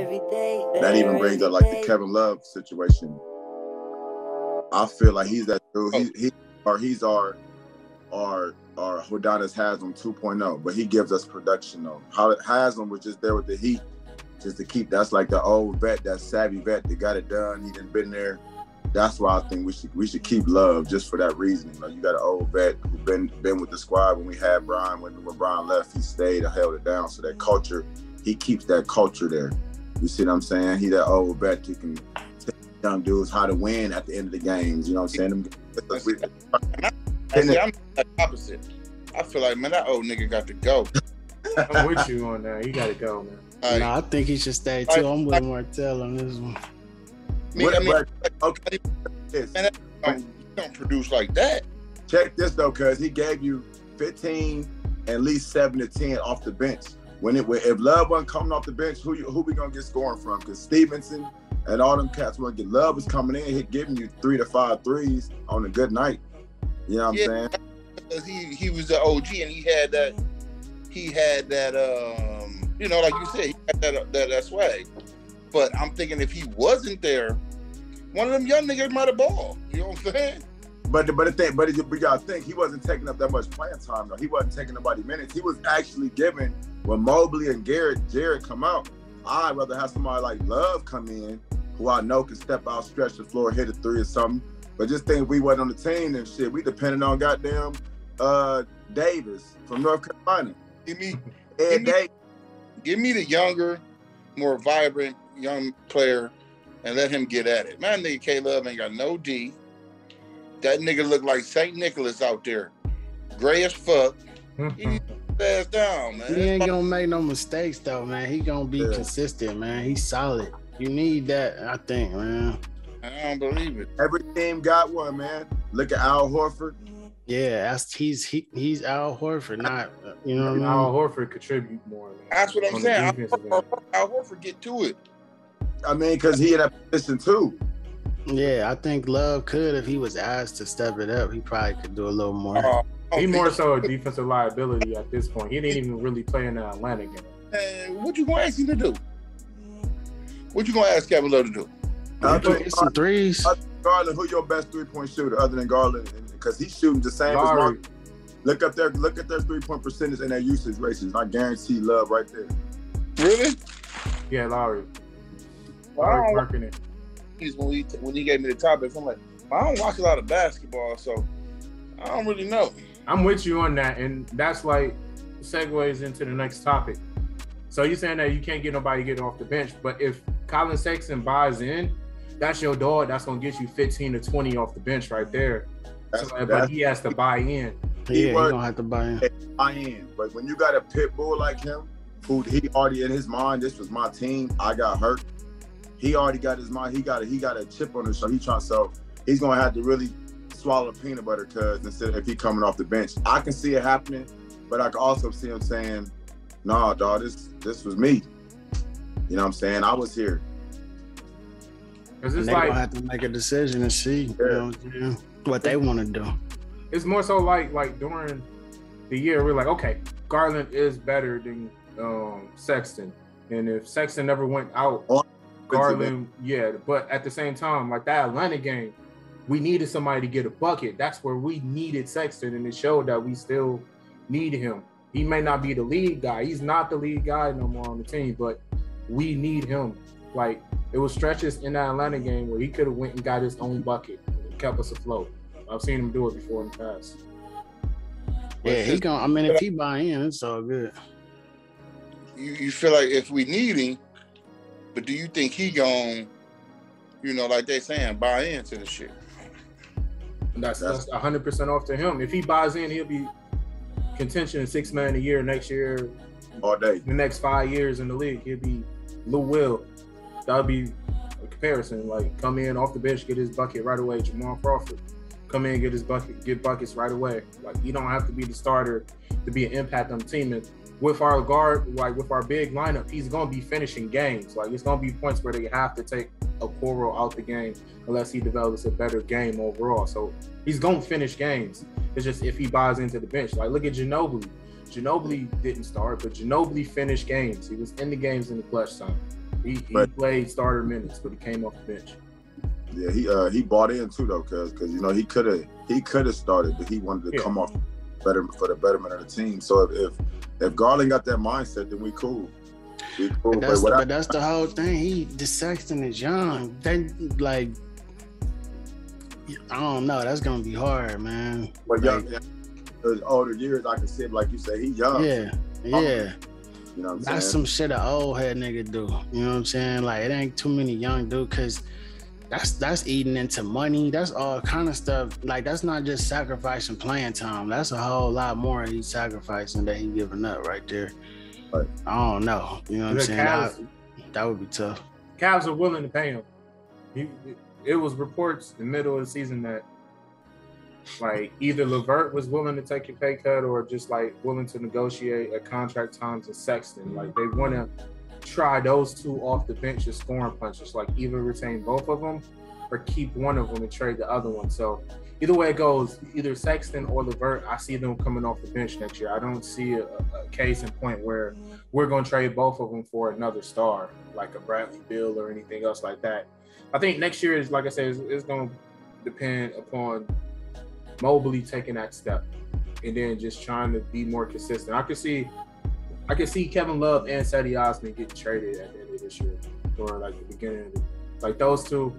That even brings up like the Kevin Love situation. I feel like he's that dude. He's our Hodanis Haslam 2.0, but he gives us production though. Haslam was just there with the heat, just to keep. That's like the old vet, that savvy vet that got it done. He done been there. That's why I think we should keep Love just for that reason. You know, you got an old vet who been with the squad when we had Brian. When Brian left, he stayed and held it down. So that culture, he keeps that culture there. You see what I'm saying? He that old vet who can tell young dudes how to win at the end of the games. You know what I'm saying? I'm the opposite. I feel like, man, that old nigga got to go. I'm with you on that. He got to go, man. No, I think he should stay too. I'm with Martell on this one. Okay. Man, you don't produce like that. Check this though, cuz he gave you 15, at least 7 to 10 off the bench. If Love wasn't coming off the bench, who we gonna get scoring from? Because Stevenson and all them cats want to get. Love was coming in, he giving you 3 to 5 threes on a good night. You know what I'm saying? Because he was the OG and he had that you know, like you said, he had that swag. But I'm thinking if he wasn't there, one of them young niggas might have balled. You know what I'm saying? But you gotta think he wasn't taking up that much playing time though. He wasn't taking nobody minutes. He was actually giving when Mobley and Jared come out. I'd rather have somebody like Love come in, who I know can step out, stretch the floor, hit a 3 or something. But just think if we wasn't on the team and shit, we depended on goddamn Davis from North Carolina. Give me the younger, more vibrant young player and let him get at it. Man, nigga K-Love ain't got no D. That nigga look like St. Nicholas out there. Gray as fuck. He ass down, man. He ain't gonna make no mistakes though, man. He gonna be consistent, man. He's solid. You need that, I think, man. I don't believe it. Every team got one, man. Look at Al Horford. Yeah, he's Al Horford, not you know what I mean? Al Horford contribute more. Man. That's what I'm saying. Al Horford get to it. I mean, because he in that position too. Yeah, I think Love could if he was asked to step it up. He probably could do a little more. He more so a defensive liability at this point. He didn't even really play in the Atlanta game. What you gonna ask him to do? What you gonna ask Kevin Love to do? Get some threes. Garland, who your best 3-point shooter other than Garland? Because he's shooting the same as Mark. Look at their 3-point percentage and their usage races. I guarantee Love right there. Really? Yeah, Lowry. Lowry working it. When he gave me the topics, I'm like, I don't watch a lot of basketball, so I don't really know. I'm with you on that, and that's like segues into the next topic. So you're saying that you can't get nobody getting off the bench, but if Colin Sexton buys in, that's your dog. That's gonna get you 15 to 20 off the bench right there. But he has to buy in. He gonna have to buy in. But when you got a pit bull like him, who he already in his mind, this was my team. I got hurt. He already got his mind. He got a chip on his shoulder. So he's gonna have to really swallow peanut butter, cuz instead of if he coming off the bench. I can see it happening, but I can also see him saying, "Nah, dog, this was me." You know what I'm saying? I was here. Because it's they like gonna have to make a decision and see what they want to do. It's more so like during the year, we're like, okay, Garland is better than Sexton, and if Sexton never went out, Garland, but at the same time, like that Atlanta game, we needed somebody to get a bucket. That's where we needed Sexton, and it showed that we still need him. He may not be the lead guy. He's not the lead guy no more on the team, but we need him. Like, it was stretches in that Atlanta game where he could have went and got his own bucket and kept us afloat. I've seen him do it before in the past. Yeah, he gonna. I mean, if he buy in, it's all good. You feel like if we need him, but do you think he gonna, like they saying, buy into the shit? That's 100% off to him. If he buys in, he'll be contention in $6 million a year next year. All day. The next 5 years in the league, he'll be Lou Will. That would be a comparison. Like, come in off the bench, get his bucket right away. Jamal Crawford, come in, get buckets right away. Like, you don't have to be the starter to be an impact on the team. And with our guard, like with our big lineup, he's gonna be finishing games. Like, it's gonna be points where they have to take a Okoro out the game unless he develops a better game overall. So he's gonna finish games. It's just if he buys into the bench. Like, look at Ginobili. Ginobili didn't start, but Ginobili finished games. He was in the games in the clutch time. He played starter minutes, but he came off the bench. Yeah, he bought in too though, cause you know he could have started, but he wanted to come off better for the betterment of the team. So if Garland got that mindset, then we cool. But that's the whole thing. The Sexton is young. They like, I don't know. That's gonna be hard, man. But young, older years, I can see, like you say, he young. Yeah. You know what I'm saying? That's some shit an old head nigga do. You know what I'm saying? Like, it ain't too many young dudes, because that's eating into money. That's all kind of stuff. Like, that's not just sacrificing playing time. That's a whole lot more he's sacrificing that he giving up right there. But I don't know. You know what I'm saying? That would be tough. Cavs are willing to pay him. It was reports in the middle of the season that like either LeVert was willing to take a pay cut or just like willing to negotiate a contract terms with Sexton. Like they want to try those two off the bench as scoring punches, like either retain both of them or keep one of them and trade the other one. So either way it goes, either Sexton or LeVert, I see them coming off the bench next year. I don't see a case in point where we're going to trade both of them for another star, like a Bradley Beal or anything else like that. I think next year is, like I said, it's going to depend upon Mobley taking that step and then just trying to be more consistent. I could see Kevin Love and Cedi Osman getting traded at the end of this year or like the beginning of like those two.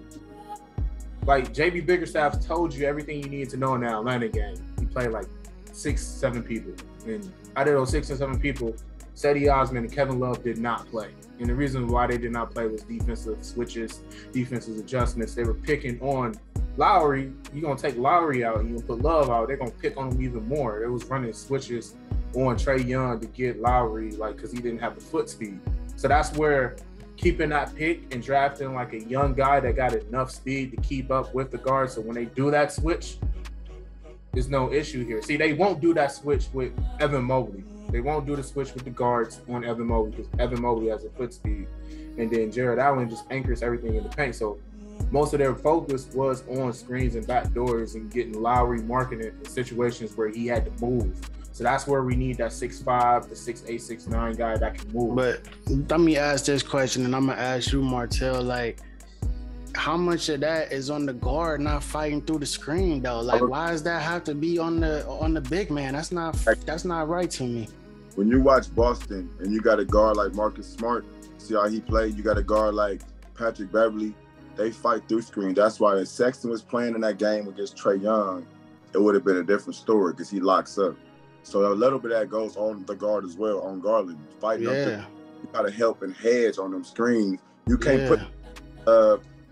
Like JB Biggerstaff told you everything you need to know in that Atlanta game. He played like 6-7 people, and out of those 6 or 7 people, Cedi Osman and Kevin Love did not play. And the reason why they did not play was defensive switches, defensive adjustments. They were picking on Lowry. You're going to take Lowry out and you're going to put Love out. They're going to pick on him even more. It was running switches on Trae Young to get Lowry, like, because he didn't have the foot speed. So that's where keeping that pick and drafting like a young guy that got enough speed to keep up with the guards. So when they do that switch, there's no issue here. See, they won't do that switch with Evan Mobley. They won't do the switch with the guards on Evan Mobley because Evan Mobley has a foot speed. And then Jared Allen just anchors everything in the paint. So most of their focus was on screens and back doors and getting Lowry marketed in situations where he had to move. So that's where we need that 6'5", the 6'8", 6'9" guy that can move. But let me ask this question, and I'm going to ask you, Martell, like, how much of that is on the guard not fighting through the screen, though? Like, why does that have to be on the big man? That's not right to me. When you watch Boston and you got a guard like Marcus Smart, see how he played? You got a guard like Patrick Beverly. They fight through screen. That's why if Sexton was playing in that game against Trae Young, it would have been a different story because he locks up. So a little bit of that goes on the guard as well, on Garland. Fighting up there. You got to help and hedge on them screens. You can't put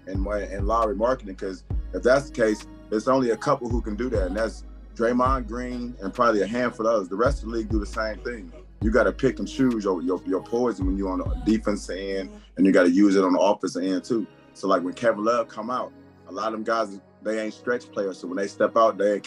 and Lowry marketing, because if that's the case, there's only a couple who can do that, and that's Draymond Green and probably a handful of others. The rest of the league do the same thing. You got to pick and choose your poison when you're on the defensive end, and you got to use it on the offensive end too. So like when Kevin Love come out, a lot of them guys, they ain't stretch players. So when they step out, they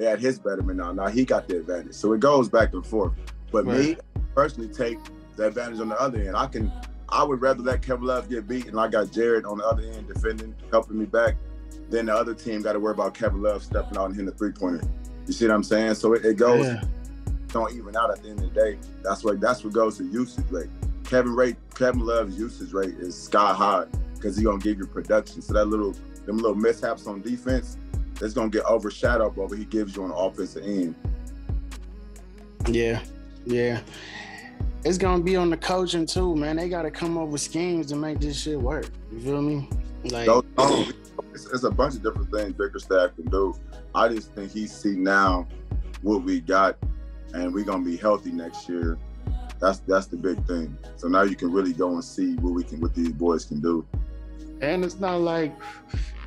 had his betterment now. Now he got the advantage. So it goes back and forth. But me personally take the advantage on the other end. I would rather let Kevin Love get beat and I got Jared on the other end defending, helping me back, then the other team got to worry about Kevin Love stepping out and hitting the three-pointer. You see what I'm saying? So it goes, don't even out at the end of the day. That's what goes to usage rate. Kevin Love's usage rate is sky high because he's going to give you production. So them little mishaps on defense, it's going to get overshadowed by what he gives you on the offensive end. Yeah. It's going to be on the coaching too, man. They got to come up with schemes to make this shit work. You feel me? Like, it's a bunch of different things Bickerstaff can do. I just think he see now what we got, and we're going to be healthy next year. That's the big thing. So now you can really go and see what these boys can do. And it's not like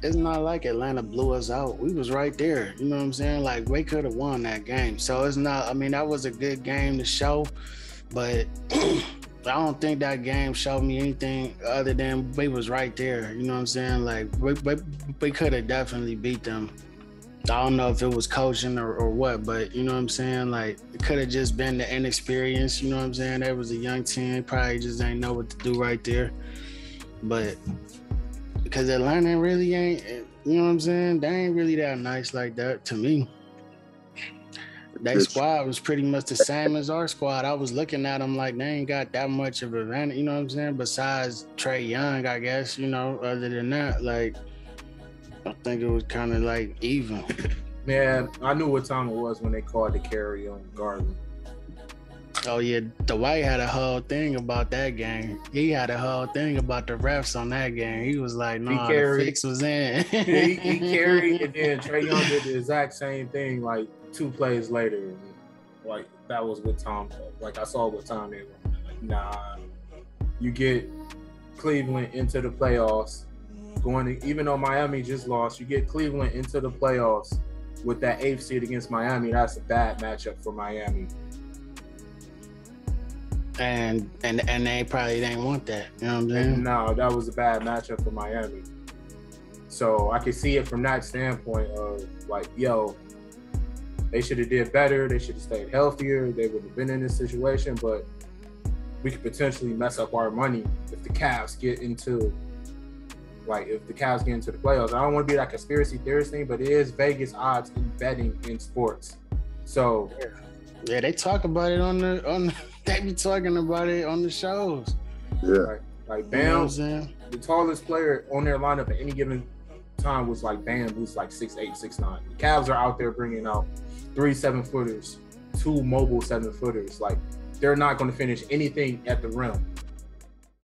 Atlanta blew us out. We was right there. You know what I'm saying? Like, we could have won that game. So it's not, I mean, that was a good game to show, but I don't think that game showed me anything other than we was right there. You know what I'm saying? Like, we could have definitely beat them. I don't know if it was coaching or what, but you know what I'm saying? Like, it could have just been the inexperience. You know what I'm saying? There was a young team, probably just ain't know what to do right there. But because Atlanta really ain't, you know what I'm saying? They ain't really that nice like that to me. Their squad was pretty much the same as our squad. I was looking at them like they ain't got that much of a advantage, you know what I'm saying? Besides Trey Young, I guess, you know, other than that, like, I think it was kind of like even. Man, I knew what time it was when they called the carry on Garland. Oh, yeah. Dwight had a whole thing about that game. He had a whole thing about the refs on that game. He was like, no, the fix was in. he carried, and then Trey Young did the exact same thing like 2 plays later. Like, that was what Tom, like, I saw what Tom did. Like, nah, you get Cleveland into the playoffs. Even though Miami just lost, you get Cleveland into the playoffs with that 8th seed against Miami. That's a bad matchup for Miami. And they probably didn't want that. You know what I'm saying? No, that was a bad matchup for Miami. So I can see it from that standpoint of like, yo, they should have did better. They should have stayed healthier. They would have been in this situation, but we could potentially mess up our money if the Cavs get into the playoffs. I don't want to be that conspiracy theorist thing, but it is Vegas odds in betting in sports. So yeah, they talk about it on they be talking about it on the shows. Yeah. Like Bam, you know the tallest player on their lineup at any given time was like Bam, who's like 6'8", 6'9". The Cavs are out there bringing out 3 7-footers, 2 mobile 7-footers. Like, they're not going to finish anything at the rim.